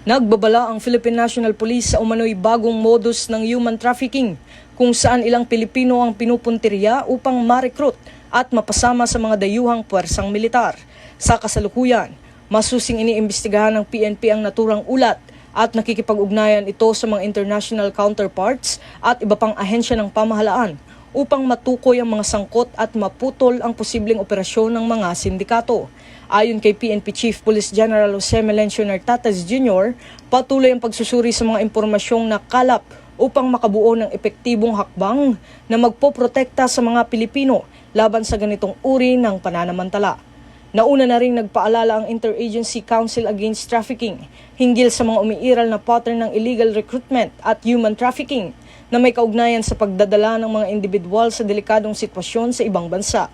Nagbabala ang Philippine National Police sa umano'y bagong modus ng human trafficking kung saan ilang Pilipino ang pinupuntirya upang ma-recruit at mapasama sa mga dayuhang puwersang militar. Sa kasalukuyan, masusing iniimbestigahan ng PNP ang naturang ulat at nakikipag-ugnayan ito sa mga international counterparts at iba pang ahensya ng pamahalaan upang matukoy ang mga sangkot at maputol ang posibleng operasyon ng mga sindikato. Ayon kay PNP Chief Police General Jose Melencio Nartates Jr., patuloy ang pagsusuri sa mga impormasyong nakalap upang makabuo ng epektibong hakbang na magpoprotekta sa mga Pilipino laban sa ganitong uri ng pananamantala. Nauna na rin nagpaalala ang Interagency Council Against Trafficking hinggil sa mga umiiral na pattern ng illegal recruitment at human trafficking na may kaugnayan sa pagdadala ng mga individual sa delikadong sitwasyon sa ibang bansa.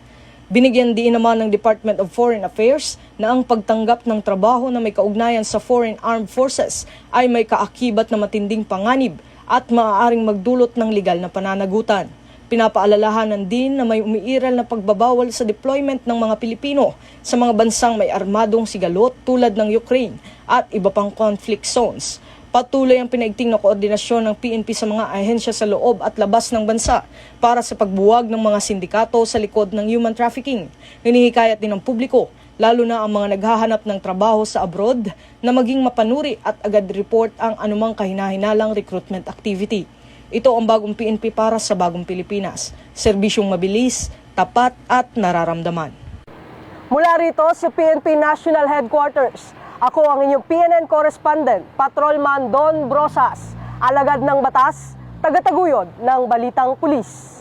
Binigyan din naman ng Department of Foreign Affairs na ang pagtanggap ng trabaho na may kaugnayan sa Foreign Armed Forces ay may kaakibat na matinding panganib at maaaring magdulot ng legal na pananagutan. Pinapaalalahanan din na may umiiral na pagbabawal sa deployment ng mga Pilipino sa mga bansang may armadong sigalot tulad ng Ukraine at iba pang conflict zones. Patuloy ang pinaigting na koordinasyon ng PNP sa mga ahensya sa loob at labas ng bansa para sa pagbuwag ng mga sindikato sa likod ng human trafficking. Hinihikayat din ng publiko, lalo na ang mga naghahanap ng trabaho sa abroad, na maging mapanuri at agad report ang anumang kahinahinalang recruitment activity. Ito ang bagong PNP para sa bagong Pilipinas. Serbisyong mabilis, tapat at nararamdaman. Mula rito sa PNP National Headquarters, ako ang inyong PNN correspondent, Patrolman Don Brosas, alagad ng batas, tagataguyod ng Balitang Pulis.